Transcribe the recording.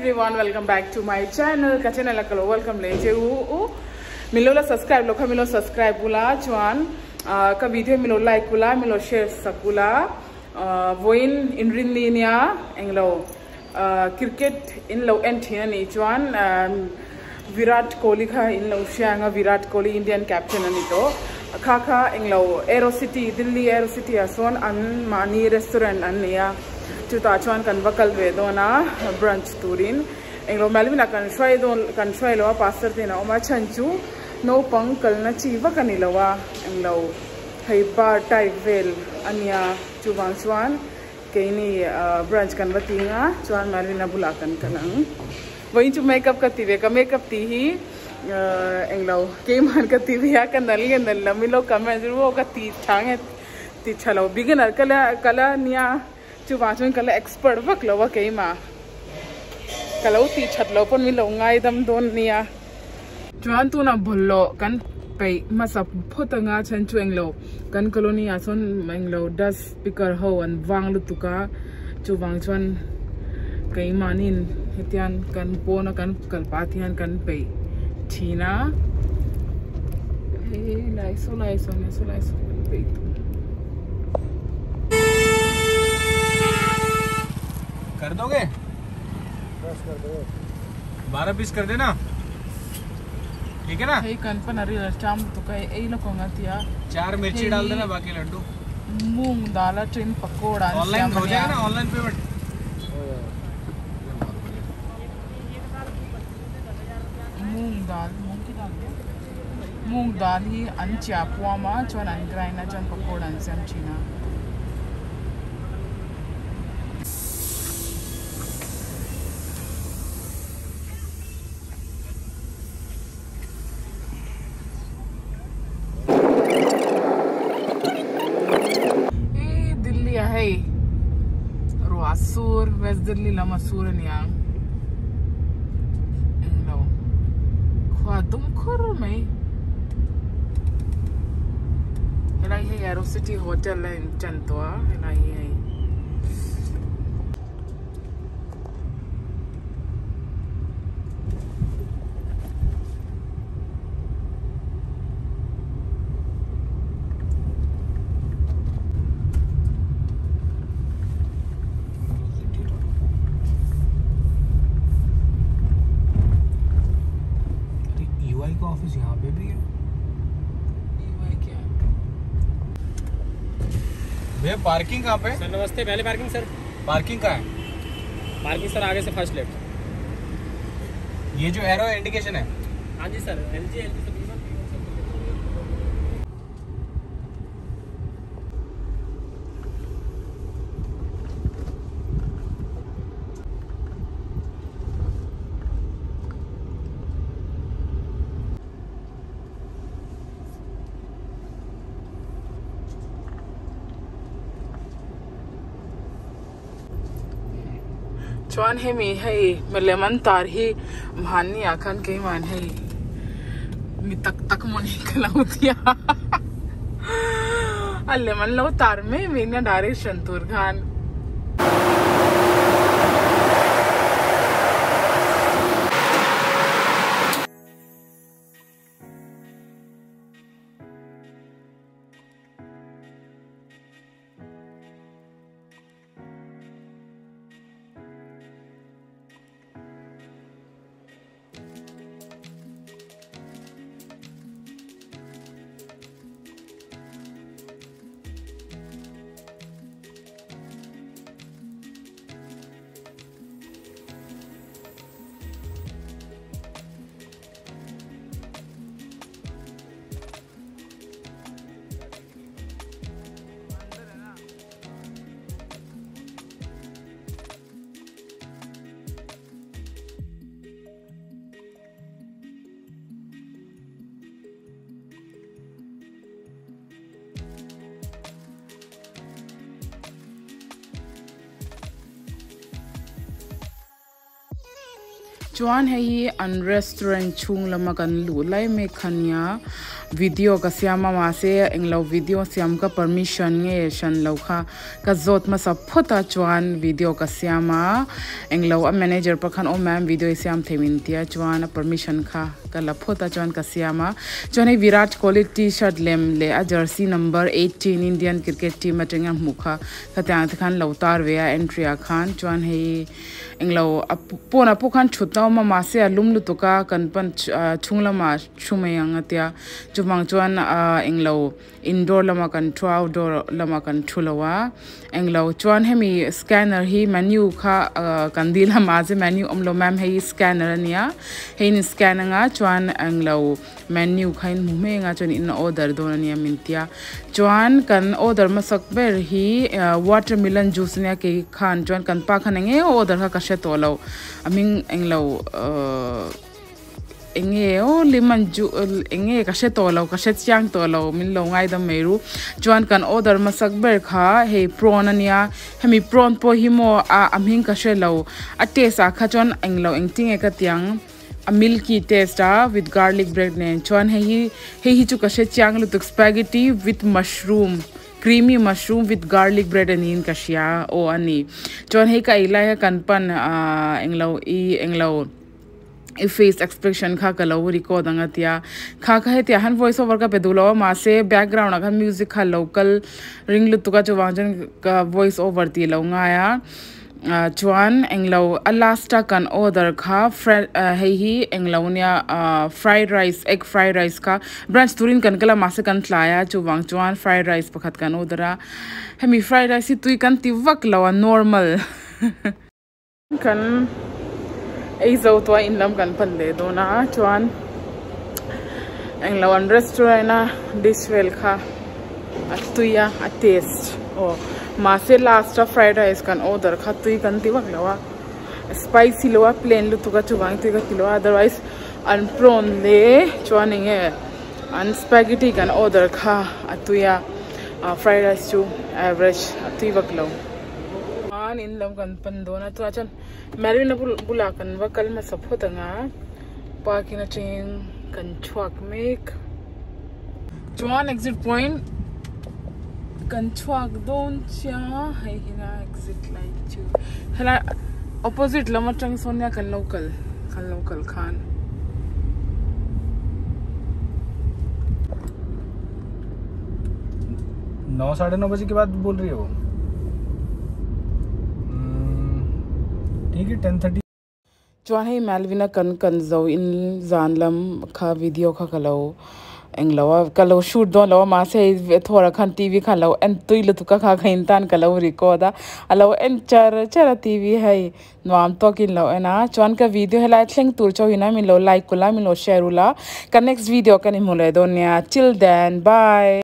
everyone, welcome back to my channel. Ka channel la kalo welcome le je u milo la subscribe lo ka milo subscribe bula chuan ka video milo like bula milo share sakula voin in rin ni nia englo cricket in lo enthia ni chuan Virat Kohli kha in lo shanga Virat Kohli Indian captain ani to kha englo Aero City Delhi Aero City ason an mani restaurant an nia chuta chuan kan vakal ve dona brunch turin englo malvina kan shwai lo pastor dina oma chanchu no pang kalna chi vakani lawa englo hei bar type vel ania chuwang chuan keini brunch kan watinga chuan malvina bulakan kanang वहीं जो makeup करती है का makeup ती ही englo के मान करती है या kan dal gen dal milo comment वो का ती छांगे ती चलो beginner kala niya chu wachun kala expert wak lo wa ke ma kalau ti chatlo pon mi lo ngai dam don niya chuan tu na bollo kan pe masa photanga chan chueng lo kan colony ason menglo das speaker ho an wang lu tuka chu wang chuan kai manin hetian kan pona kan kalpathian kan pe thina hey lai so pe कर दोगे? बस कर दो 12 piece कर देना ठीक है ना hey kan panari cham to kai ei lo konga tia 4 मिर्ची डाल देना बाकी लड्डू मूंग दाल ट्रेन पकोड़ा ऑनलाइन हो जाएगा ना ऑनलाइन पेमेंट मूंग दाल ही अंचा पुआमा चोन अंग्राइना चोन पकोड़ा अंसम चीना Ruasur, West Delhi la Masur niang. Englo. Khwadum khur mai. Helai hai Aero City Hotel la in Chantwa, helai hai. Office यहाँ पे भी है क्या भैया पार्किंग कहाँ पे सर नमस्ते पहले पार्किंग सर पार्किंग कहाँ है पार्किंग सर आगे से फर्स्ट लेफ्ट ये जो एरो इंडिकेशन है हाँ जी sir LG sir chuan hemi hei meleman tar hi mhani akhan ke man hei mi tak mon klautia alle man lo tar me na direction tur khan chuan hei an restaurant chung lama kan lu lai me khania video ka siama ma se englo video siam ka permission nge shan lo kha ka zot ma sa phota chuan video ka siama englo a manager pakhan o ma'am video siam themin tia chuan permission kha ka la phota chuan ka siama chuan hei Virat Kohli t-shirt lem le a jersey number 18 Indian cricket team atengam mukha khatang khan lo tar ve a entry a khan chuan hei englo pona pukhan chutnaw ma se alum lu tuka kan pan chungla ma chumayang atia chumang chuan englo indoor lama kan outdoor lama kan thulawa englo chuan hemi scanner hi menu kha kandila ma je menu omlo ma'am hei scanner ania hein scanner nga chuan englo menu khain mume nga chuan in order don ania mintia chuan kan order masak ber hi watermelon juice nia ke khan chuan kan pa khan nge order kha ka tolo aming englo enge o lemon ju enge ka she tolo ka she chang tolo min lo ngai da meru chuan kan order masak ber kha he prawn ania hemi prawn po hi mo amhing ka she lo a taste a kha chuan englo engting e ka tiang a milky taste with garlic bread ne chuan he chu ka she chang lu tuk spaghetti with mushroom creamy mushroom with garlic bread and in kashia o ani chon he ka ilai kan pan englo face expression kha ka lo record anga tia kha he tia han voice over ka pedulo ma se background ka music kha local ring lu tuka chuwang ka voice over ti lo nga ya chuan englo alasta kan order kha hi englonia fried rice egg fried rice ka branch turin kan kala mase kan thlaya chuwang chuan fried rice pakhat kan ordera hemi fried rice tui kan ti vak lawa normal kan eizo to in lam kan pan le dona chuan englo an restaurant na dish well kha atuya a taste oh mase last fried rice kan order khatui kan tiwak lawa spicy lawa plain lu tuka chuwang tu ka tilawa otherwise an prawn le chuan nge an spaghetti kan order kha atuya fried rice chu average atuiwak law an in lam kan pan dona tu achan marina bula kan wakal ma sapota nga parking chain kan chuak make chuan exit point kan chuak don cha hai hina exit light chu hala opposite lama tang sonia kan local khan 9 साढ़े 9 बजे के बाद बोल रही हो ठीक है 10:30 chuan hei malvina kan zo in zanlam kha video kha kalo englawa kalo shoot don lawa ma se thora khan tv kha lo en tuilu tu kha khain tan kalo recorda alo en chara tv hai nuam to kin lo ena chuan ka video helai thleng tur cho hina min lo like kula min lo share ula ka next video kan imule don ya till then bye.